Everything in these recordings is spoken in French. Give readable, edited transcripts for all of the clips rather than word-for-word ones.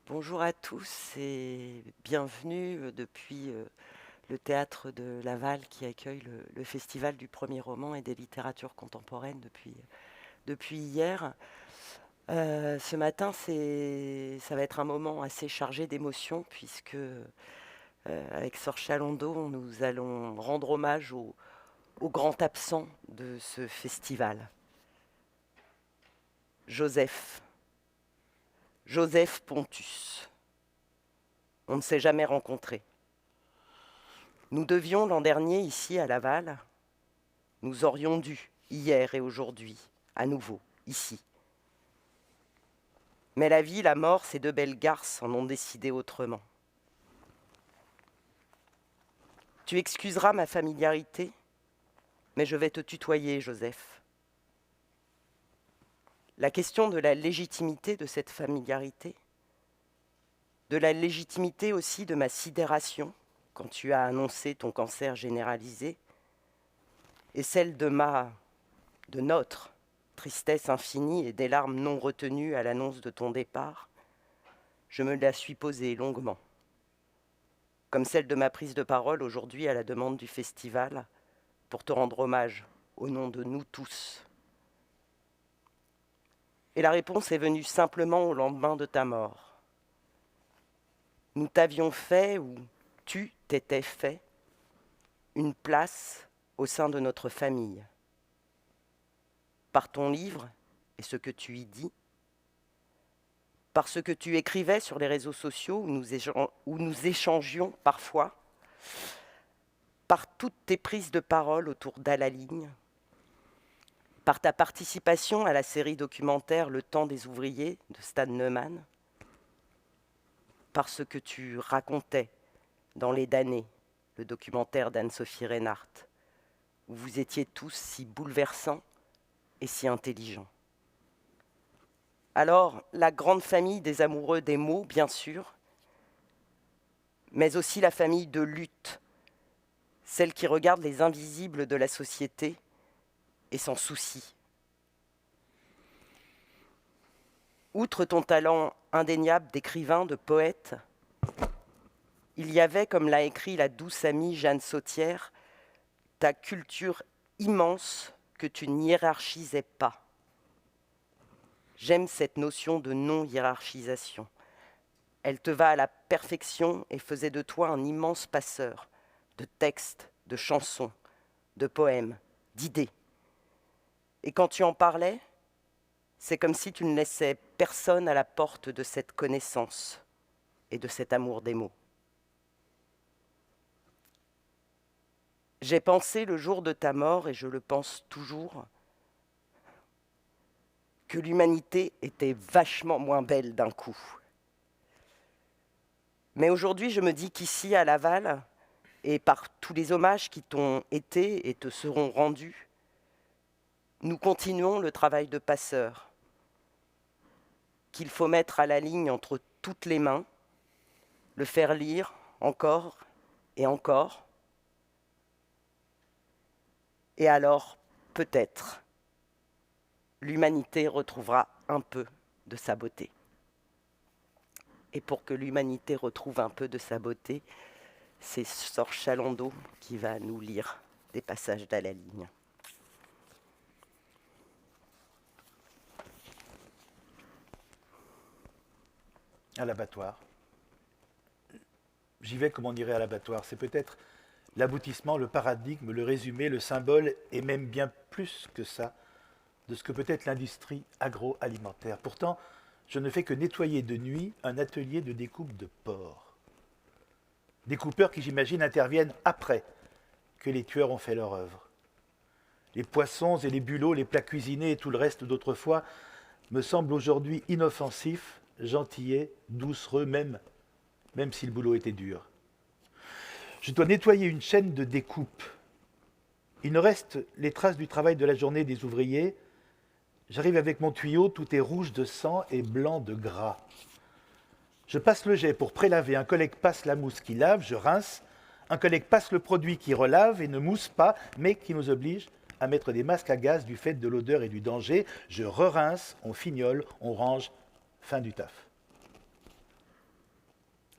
Bonjour à tous et bienvenue depuis le théâtre de Laval qui accueille le Festival du premier roman et des littératures contemporaines depuis hier. Ce matin, ça va être un moment assez chargé d'émotions puisque avec Sor Chalandon, nous allons rendre hommage au grand absent de ce festival, Joseph. Joseph Pontus. On ne s'est jamais rencontrés. Nous devions l'an dernier, ici à Laval, nous aurions dû, hier et aujourd'hui, à nouveau, ici. Mais la vie, la mort, ces deux belles garces en ont décidé autrement. Tu excuseras ma familiarité, mais je vais te tutoyer, Joseph. La question de la légitimité de cette familiarité, de la légitimité aussi de ma sidération quand tu as annoncé ton cancer généralisé, et celle de notre tristesse infinie et des larmes non retenues à l'annonce de ton départ, je me la suis posée longuement. Comme celle de ma prise de parole aujourd'hui à la demande du festival, pour te rendre hommage au nom de nous tous. Et la réponse est venue simplement au lendemain de ta mort. Nous t'avions fait, ou tu t'étais fait, une place au sein de notre famille. Par ton livre et ce que tu y dis, par ce que tu écrivais sur les réseaux sociaux où nous échangions parfois, par toutes tes prises de parole autour d'Ala-Ligne, par ta participation à la série documentaire Le temps des ouvriers de Stan Neumann, par ce que tu racontais dans Les damnés, le documentaire d'Anne-Sophie Reinhardt, où vous étiez tous si bouleversants et si intelligents. Alors, la grande famille des amoureux des mots, bien sûr, mais aussi la famille de lutte, celle qui regarde les invisibles de la société et s'en soucie. Outre ton talent indéniable d'écrivain, de poète, il y avait, comme l'a écrit la douce amie Jeanne Sautière, ta culture immense que tu n'hiérarchisais pas. J'aime cette notion de non-hiérarchisation. Elle te va à la perfection et faisait de toi un immense passeur de textes, de chansons, de poèmes, d'idées. Et quand tu en parlais, c'est comme si tu ne laissais personne à la porte de cette connaissance et de cet amour des mots. J'ai pensé le jour de ta mort, et je le pense toujours, que l'humanité était vachement moins belle d'un coup. Mais aujourd'hui, je me dis qu'ici, à Laval, et par tous les hommages qui t'ont été et te seront rendus, nous continuons le travail de passeur, qu'il faut mettre à la ligne entre toutes les mains, le faire lire encore et encore. Et alors, peut-être, l'humanité retrouvera un peu de sa beauté. Et pour que l'humanité retrouve un peu de sa beauté, c'est Sor Chalandon qui va nous lire des passages d'Ala-Ligne. À l'abattoir. J'y vais comme on irait à l'abattoir. C'est peut-être l'aboutissement, le paradigme, le résumé, le symbole, et même bien plus que ça, de ce que peut être l'industrie agroalimentaire. Pourtant, je ne fais que nettoyer de nuit un atelier de découpe de porc. Des coupeurs qui, j'imagine, interviennent après que les tueurs ont fait leur œuvre. Les poissons et les bulots, les plats cuisinés et tout le reste d'autrefois me semblent aujourd'hui inoffensifs, gentillets, doucereux, même si le boulot était dur. Je dois nettoyer une chaîne de découpe. Il ne reste les traces du travail de la journée des ouvriers. J'arrive avec mon tuyau, tout est rouge de sang et blanc de gras. Je passe le jet pour prélaver, un collègue passe la mousse qui lave, je rince, un collègue passe le produit qui relave et ne mousse pas, mais qui nous oblige à mettre des masques à gaz du fait de l'odeur et du danger. Je re-rince, on fignole, on range, fin du taf.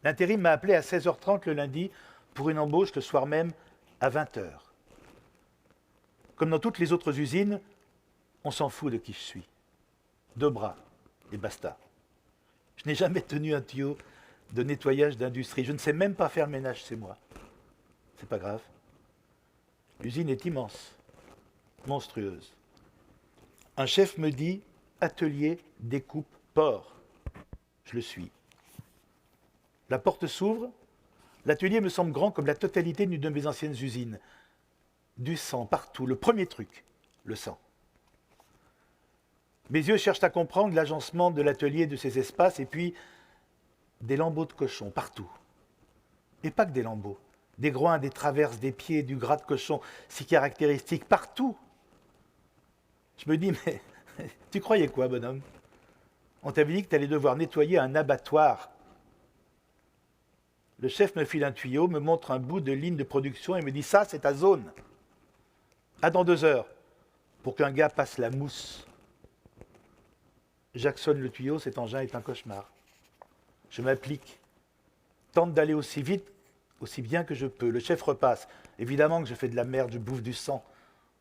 L'intérim m'a appelé à 16h30 le lundi pour une embauche le soir même à 20h. Comme dans toutes les autres usines, on s'en fout de qui je suis. 2 bras et basta. Je n'ai jamais tenu un tuyau de nettoyage d'industrie. Je ne sais même pas faire le ménage chez moi. C'est pas grave. L'usine est immense, monstrueuse. Un chef me dit atelier, découpe, port. Je le suis. La porte s'ouvre. L'atelier me semble grand comme la totalité d'une de mes anciennes usines. Du sang partout. Le premier truc, le sang. Mes yeux cherchent à comprendre l'agencement de l'atelier, de ses espaces, et puis des lambeaux de cochon partout. Et pas que des lambeaux. Des groins, des traverses, des pieds, du gras de cochon, si caractéristique, partout. Je me dis, mais tu croyais quoi, bonhomme? On t'avait dit que tu allais devoir nettoyer un abattoir. Le chef me file un tuyau, me montre un bout de ligne de production et me dit, ça, c'est ta zone. À dans 2 heures, pour qu'un gars passe la mousse. J'actionne le tuyau, cet engin est un cauchemar. Je m'applique, tente d'aller aussi vite, aussi bien que je peux. Le chef repasse. Évidemment que je fais de la merde, je bouffe du sang,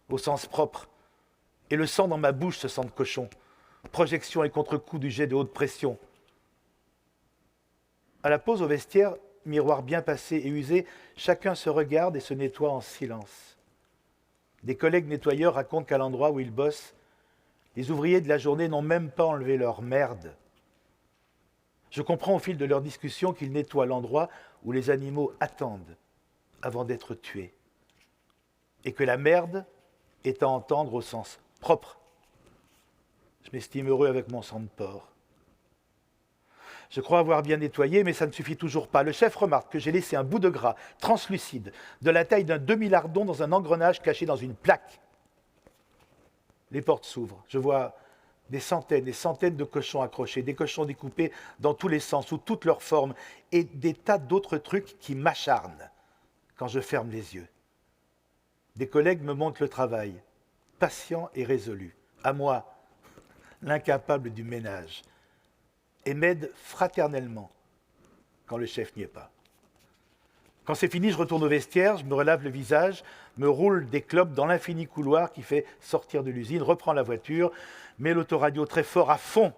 au sens propre. Et le sang dans ma bouche se sent de cochon. Projection et contre-coup du jet de haute pression. À la pause au vestiaire, miroir bien passé et usé, chacun se regarde et se nettoie en silence. Des collègues nettoyeurs racontent qu'à l'endroit où ils bossent, les ouvriers de la journée n'ont même pas enlevé leur merde. Je comprends au fil de leur discussion qu'ils nettoient l'endroit où les animaux attendent avant d'être tués. Et que la merde est à entendre au sens propre. Je m'estime heureux avec mon sang de porc. Je crois avoir bien nettoyé, mais ça ne suffit toujours pas. Le chef remarque que j'ai laissé un bout de gras translucide de la taille d'un demi-lardon dans un engrenage caché dans une plaque. Les portes s'ouvrent. Je vois des centaines et centaines de cochons accrochés, des cochons découpés dans tous les sens, sous toutes leurs formes, et des tas d'autres trucs qui m'acharnent quand je ferme les yeux. Des collègues me montrent le travail, patient et résolu. À moi, l'incapable du ménage, et m'aident fraternellement quand le chef n'y est pas. Quand c'est fini, je retourne au vestiaire, je me relave le visage, me roule des clopes dans l'infini couloir qui fait sortir de l'usine, reprends la voiture, mets l'autoradio très fort à fond,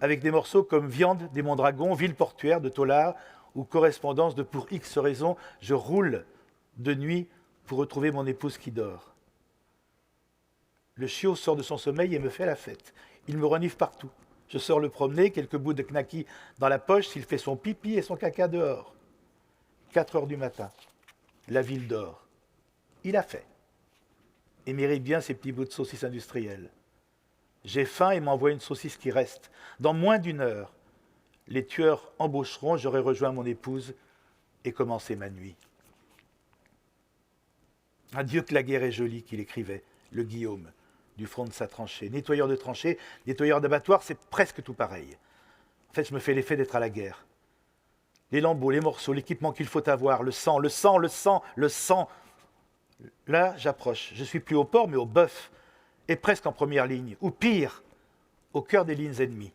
avec des morceaux comme Viande des Mondragons, Ville portuaire de Tollard, ou Correspondance de Pour X raisons, je roule de nuit pour retrouver mon épouse qui dort. Le chiot sort de son sommeil et me fait la fête. Il me renifle partout. Je sors le promener, quelques bouts de knacky dans la poche, s'il fait son pipi et son caca dehors. 4 heures du matin. La ville dort. Il a fait. Et mérite bien ses petits bouts de saucisse industrielle. J'ai faim et m'envoie une saucisse qui reste. Dans moins d'1 heure, les tueurs embaucheront, j'aurai rejoint mon épouse et commencé ma nuit. Adieu que la guerre est jolie, qu'il écrivait, le Guillaume, du front de sa tranchée. Nettoyeur de tranchée, nettoyeur d'abattoir, c'est presque tout pareil. En fait, je me fais l'effet d'être à la guerre. Les lambeaux, les morceaux, l'équipement qu'il faut avoir, le sang, le sang, le sang, le sang. Là, j'approche. Je suis plus au port, mais au bœuf, et presque en première ligne, ou pire, au cœur des lignes ennemies.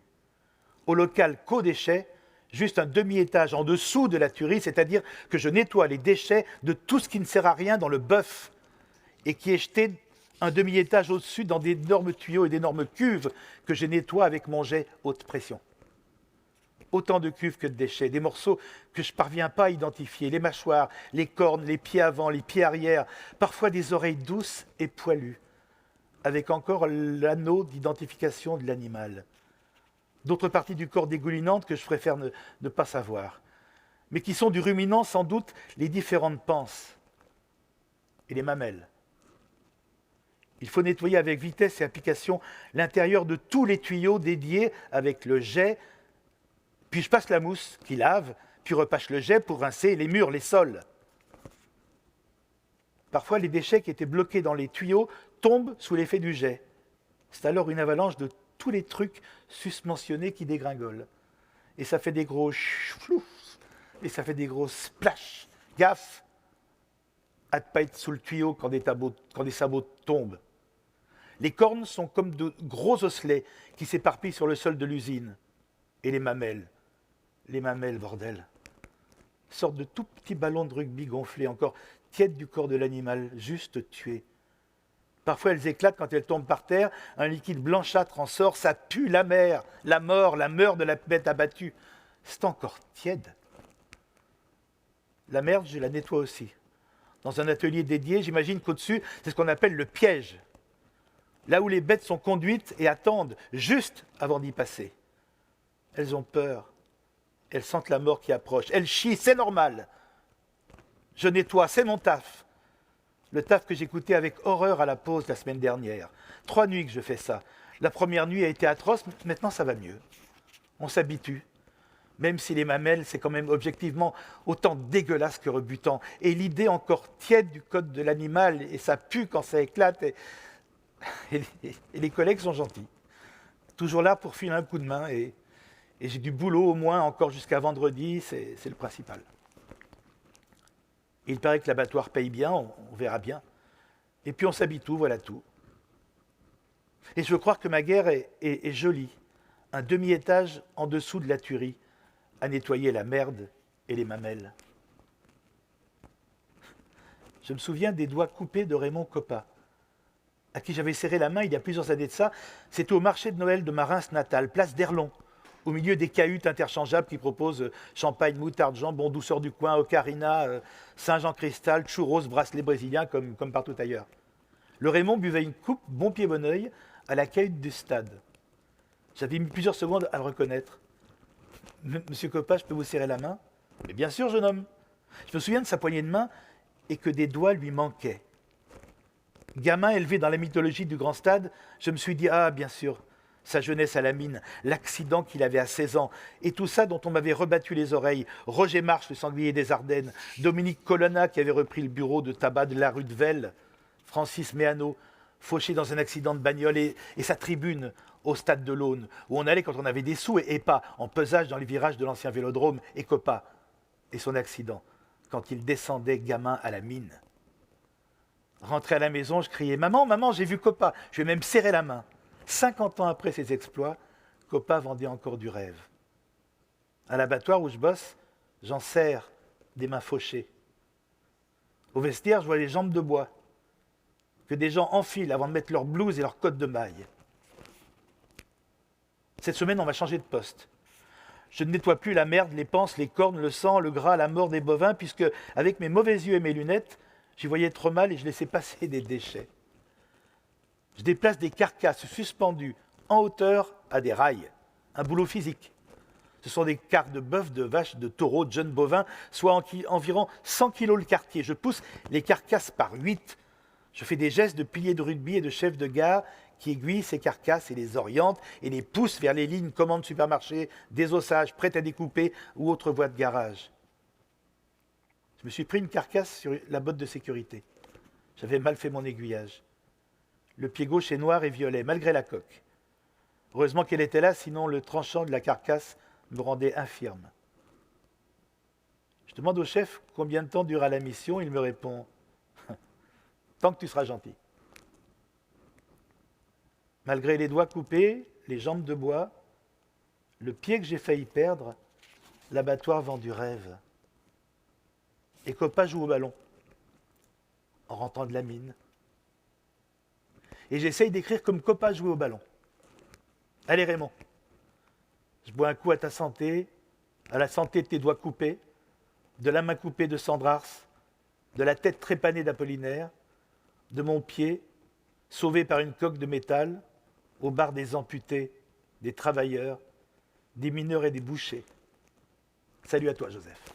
Au local co-déchets, juste un demi-étage en dessous de la tuerie, c'est-à-dire que je nettoie les déchets de tout ce qui ne sert à rien dans le bœuf, et qui est jeté un demi-étage au-dessus dans d'énormes tuyaux et d'énormes cuves que je nettoie avec mon jet haute pression. Autant de cuves que de déchets, des morceaux que je ne parviens pas à identifier, les mâchoires, les cornes, les pieds avant, les pieds arrière, parfois des oreilles douces et poilues, avec encore l'anneau d'identification de l'animal. D'autres parties du corps dégoulinantes que je préfère ne pas savoir, mais qui sont du ruminant sans doute les différentes panses et les mamelles. Il faut nettoyer avec vitesse et application l'intérieur de tous les tuyaux dédiés avec le jet, puis je passe la mousse qui lave, puis repasse le jet pour rincer les murs, les sols. Parfois, les déchets qui étaient bloqués dans les tuyaux tombent sous l'effet du jet. C'est alors une avalanche de tous les trucs susmentionnés qui dégringolent. Et ça fait des gros flouf, et ça fait des gros splash. Gaffe à ne pas être sous le tuyau quand des sabots tombent. Les cornes sont comme de gros osselets qui s'éparpillent sur le sol de l'usine. Et les mamelles, les mamelles, bordel. Sorte de tout petit ballon de rugby gonflé, encore tiède du corps de l'animal, juste tué. Parfois, elles éclatent quand elles tombent par terre, un liquide blanchâtre en sort, ça pue la mer, la mort de la bête abattue. C'est encore tiède. La merde, je la nettoie aussi. Dans un atelier dédié, j'imagine qu'au-dessus, c'est ce qu'on appelle le piège. Là où les bêtes sont conduites et attendent, juste avant d'y passer. Elles ont peur. Elles sentent la mort qui approche. Elles chient, c'est normal. Je nettoie, c'est mon taf. Le taf que j'écoutais avec horreur à la pause la semaine dernière. 3 nuits que je fais ça. La première nuit a été atroce, maintenant ça va mieux. On s'habitue. Même si les mamelles, c'est quand même objectivement autant dégueulasse que rebutant. Et l'idée encore tiède du code de l'animal, et ça pue quand ça éclate. Et les collègues sont gentils. Toujours là pour filer un coup de main. Et j'ai du boulot au moins encore jusqu'à vendredi, c'est le principal. Il paraît que l'abattoir paye bien, on verra bien. Et puis on s'habitue, voilà tout. Et je veux croire que ma guerre est jolie. Un demi-étage en dessous de la tuerie, à nettoyer la merde et les mamelles. Je me souviens des doigts coupés de Raymond Coppa, à qui j'avais serré la main il y a plusieurs années de ça. C'était au marché de Noël de ma Reims natale, place d'Erlon, au milieu des cahutes interchangeables qui proposent champagne, moutarde, jambon, douceur du coin, ocarina, Saint-Jean-Cristal, churros, bracelets brésiliens, comme partout ailleurs. Le Raymond buvait une coupe, bon pied, bon oeil, à la cahute du stade. J'avais mis plusieurs secondes à le reconnaître. Monsieur Coppa, je peux vous serrer la main? Mais bien sûr, jeune homme. Je me souviens de sa poignée de main et que des doigts lui manquaient. Gamin élevé dans la mythologie du grand stade, je me suis dit, ah, bien sûr, sa jeunesse à la mine, l'accident qu'il avait à 16 ans, et tout ça dont on m'avait rebattu les oreilles. Roger Marche, le sanglier des Ardennes, Dominique Colonna qui avait repris le bureau de tabac de la rue de Vesle, Francis Méhano, fauché dans un accident de bagnole, et sa tribune au stade de l'Aune, où on allait quand on avait des sous et pas en pesage dans les virages de l'ancien vélodrome, et Coppa, et son accident, quand il descendait gamin à la mine. Rentré à la maison, je criais « Maman, maman, j'ai vu Coppa !» Je lui ai même serré la main. 50 ans après ses exploits, Coppa vendait encore du rêve. À l'abattoir où je bosse, j'en serre des mains fauchées. Au vestiaire, je vois les jambes de bois que des gens enfilent avant de mettre leur blouse et leur cotte de maille. Cette semaine, on va changer de poste. Je ne nettoie plus la merde, les panses, les cornes, le sang, le gras, la mort des bovins, puisque, avec mes mauvais yeux et mes lunettes, j'y voyais trop mal et je laissais passer des déchets. Je déplace des carcasses suspendues en hauteur à des rails. Un boulot physique. Ce sont des quarts de bœuf, de vaches, de taureaux, de jeunes bovins, soit environ 100 kilos le quartier. Je pousse les carcasses par 8. Je fais des gestes de piliers de rugby et de chefs de gare qui aiguillent ces carcasses et les orientent et les poussent vers les lignes commandes supermarchés, désossages, prêtes à découper ou autres voies de garage. Je me suis pris une carcasse sur la botte de sécurité. J'avais mal fait mon aiguillage. Le pied gauche est noir et violet, malgré la coque. Heureusement qu'elle était là, sinon le tranchant de la carcasse me rendait infirme. Je demande au chef combien de temps durera la mission. Il me répond « Tant que tu seras gentil ». Malgré les doigts coupés, les jambes de bois, le pied que j'ai failli perdre, l'abattoir vend du rêve. Et Coppa joue au ballon, en rentrant de la mine. Et j'essaye d'écrire comme Coppa jouait au ballon. Allez Raymond, je bois un coup à ta santé, à la santé de tes doigts coupés, de la main coupée de Sandrars, de la tête trépanée d'Apollinaire, de mon pied, sauvé par une coque de métal, au bar des amputés, des travailleurs, des mineurs et des bouchers. Salut à toi, Joseph.